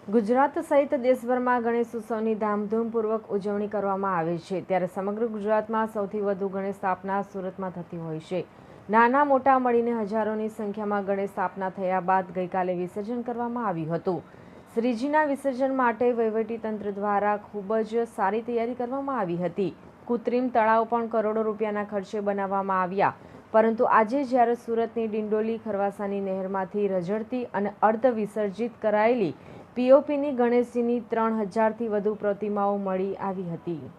ગુજરાત સહિત દેશભરમાં ગણેશ ઉત્સવની ધામધૂમપૂર્વક ઉજવણી કરવામાં આવે છે, ત્યારે સમગ્ર ગુજરાતમાં સૌથી વધુ ગણેશ સ્થાપના સુરતમાં થતી હોય છે। નાના મોટા મળીને હજારોની સંખ્યામાં ગણેશ સ્થાપના થયા બાદ ગઈકાલે વિસર્જન કરવામાં આવ્યું હતું। શ્રીજીના વિસર્જન માટે વહીવટીતંત્ર દ્વારા ખૂબ જ સારી તૈયારી કરવામાં આવી હતી। કૃત્રિમ તળાવ પણ કરોડો રૂપિયાના ખર્ચે બનાવવામાં આવ્યા, પરંતુ આજે જ્યારે સુરતની ડિંડોલી ખરવાસાની નહેરમાંથી રઝળતી અને અર્ધ વિસર્જિત કરાયેલી પીઓપીની ગણેશજીની 3000થી વધુ પ્રતિમાઓ મળી આવી હતી।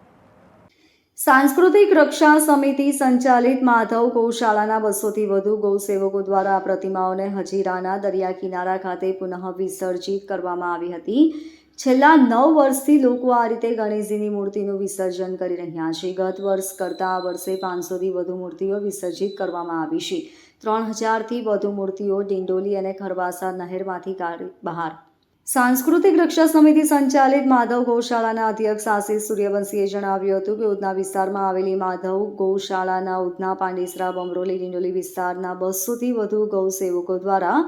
સાંસ્કૃતિક રક્ષા સમિતિ સંચાલિત માધવ ગૌશાળાના 200થી વધુ ગૌસેવકો દ્વારા આ પ્રતિમાઓને હજીરાના દરિયા કિનારા ખાતે પુનઃ વિસર્જિત કરવામાં આવી હતી। છેલ્લા 9 વર્ષથી લોકો આ રીતે ગણેશજીની મૂર્તિનું વિસર્જન કરી રહ્યા છે। ગત વર્ષ કરતાં આ વર્ષે 500થી વધુ મૂર્તિઓ વિસર્જિત કરવામાં આવી છે। 3000થી વધુ મૂર્તિઓ ડિંડોલી અને ખરવાસા નહેરમાંથી કાઢી બહાર। સાંસ્કૃતિક રક્ષા સમિતિ સંચાલિત માધવ ગૌશાળાના અધ્યક્ષ આશિષ સૂર્યવંશીએ જણાવ્યું હતું કે ઉધના વિસ્તારમાં આવેલી માધવ ગૌશાળાના ઉધના, પાંડેસરા, બમરોલી, ડિંડોલી વિસ્તારના 200થી વધુ ગૌસેવકો દ્વારા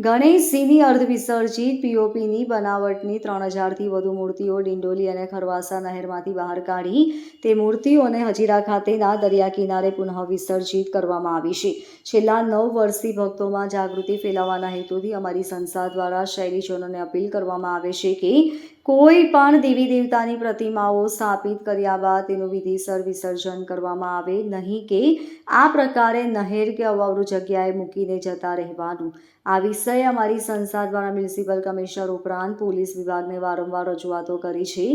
ગણેશજીની અર્ધ વિસર્જિત પીઓપીની બનાવટની 3000થી વધુ મૂર્તિઓ ડિંડોલી અને ખરવાસા નહેરમાંથી બહાર કાઢી તે મૂર્તિઓને હજીરા ખાતેના દરિયા કિનારે પુનઃ વિસર્જિત કરવામાં આવી છે। છેલ્લા 9 વર્ષથી ભક્તોમાં જાગૃતિ ફેલાવવાના હેતુથી અમારી સંસ્થા દ્વારા શહેરીજનોને અપીલ કરવામાં આવે છે કે કોઈ પણ દેવી દેવતાની પ્રતિમાઓ સ્થાપિત કર્યા બાદ તેનું વિધિસર વિસર્જન કરવામાં આવે નહીં કે આ પ્રકારે નહેર કે અવાવરૂ જગ્યાએ મૂકીને જતા રહેવાનું। આ વિષય અમારી સંસ્થા દ્વારા મ્યુનિસિપલ કમિશનર ઉપરાંત પોલીસ વિભાગને વારંવાર રજૂઆતો કરી છે।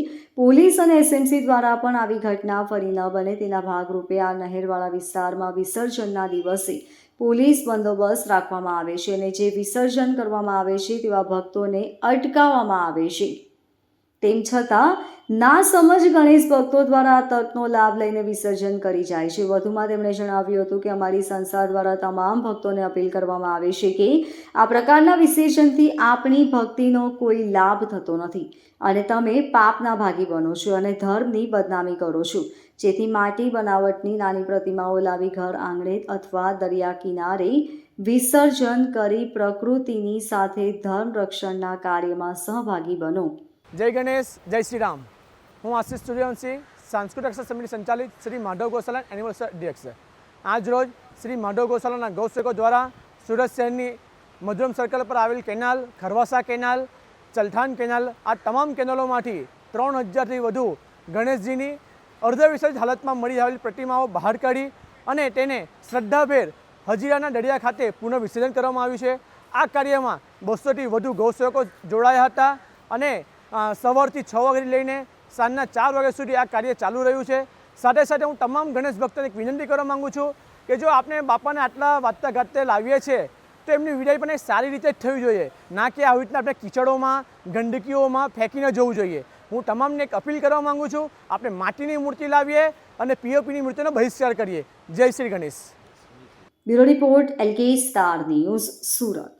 પોલીસ અને એસએમસી દ્વારા પણ આવી ઘટના ફરી ન બને તેના ભાગરૂપે આ નહેરવાળા વિસ્તારમાં વિસર્જનના દિવસે પોલીસ બંદોબસ્ત રાખવામાં આવે છે અને જે વિસર્જન કરવામાં આવે છે તેવા ભક્તોને અટકાવવામાં આવે છે। તેમ છતાં ના સમજ ગણેશ ભક્તો દ્વારા આ તકનો લાભ લઈને વિસર્જન કરી જાય છે। વધુમાં તેમણે જણાવ્યું હતું કે અમારી સંસ્થા દ્વારા તમામ ભક્તોને અપીલ કરવામાં આવે છે કે આ પ્રકારના વિસર્જનથી આપણી ભક્તિનો કોઈ લાભ થતો નથી અને તમે પાપના ભાગી બનો છો અને ધર્મની બદનામી કરો છો। જેથી માટી બનાવટની નાની પ્રતિમાઓ લાવી ઘર આંગણે અથવા દરિયા કિનારે વિસર્જન કરી પ્રકૃતિની સાથે ધર્મ રક્ષણના કાર્યમાં સહભાગી બનો। જય ગણેશ, જય શ્રી રામ। હું આશિષ સૂર્યવંશી, સાંસ્કૃતિક રક્ષા સમિતિ સંચાલિત શ્રી માધવ ગૌશાલા એનિમલ અધ્યક્ષ। આજ રોજ શ્રી માધવ ગૌશાલાના ગૌસેવકો દ્વારા સુરત શહેરની મધુરમ સર્કલ પર આવેલ canal, Kharwasa canal, Chalthan canal, આ તમામ કેનાલોમાંથી 3000થી વધુ ગણેશજીની અર્ધવિસર્જિત હાલતમાં મળી આવેલી પ્રતિમાઓ બહાર કાઢી અને તેને શ્રદ્ધાભેર હજીરાના દરિયા ખાતે પુનઃ વિસર્જન કરવામાં આવ્યું છે। આ કાર્યમાં 200થી વધુ ગૌસેવકો જોડાયા હતા અને સવારથી 6 વાગ્યાથી લઈને સાંજના 4 વાગ્યા સુધી આ કાર્ય ચાલુ રહ્યું છે। સાથે સાથે હું તમામ ગણેશ ભક્તોને એક વિનંતી કરવા માગું છું કે જો આપણે બાપાને આટલા વાતતા ગાતે લાવીએ છીએ તો એમની વિદાય પણ સારી રીતે જ થવી જોઈએ, ના કે આવી રીતના આપણે કિચડોમાં, ગંદકીઓમાં ફેંકીને જવું જોઈએ। હું તમામને એક અપીલ કરવા માગું છું, આપણે માટીની મૂર્તિ લાવીએ અને પીઓપીની મૂર્તિનો બહિષ્કાર કરીએ। જય Shri Ganesh. Bureau report, LK star news, Surat.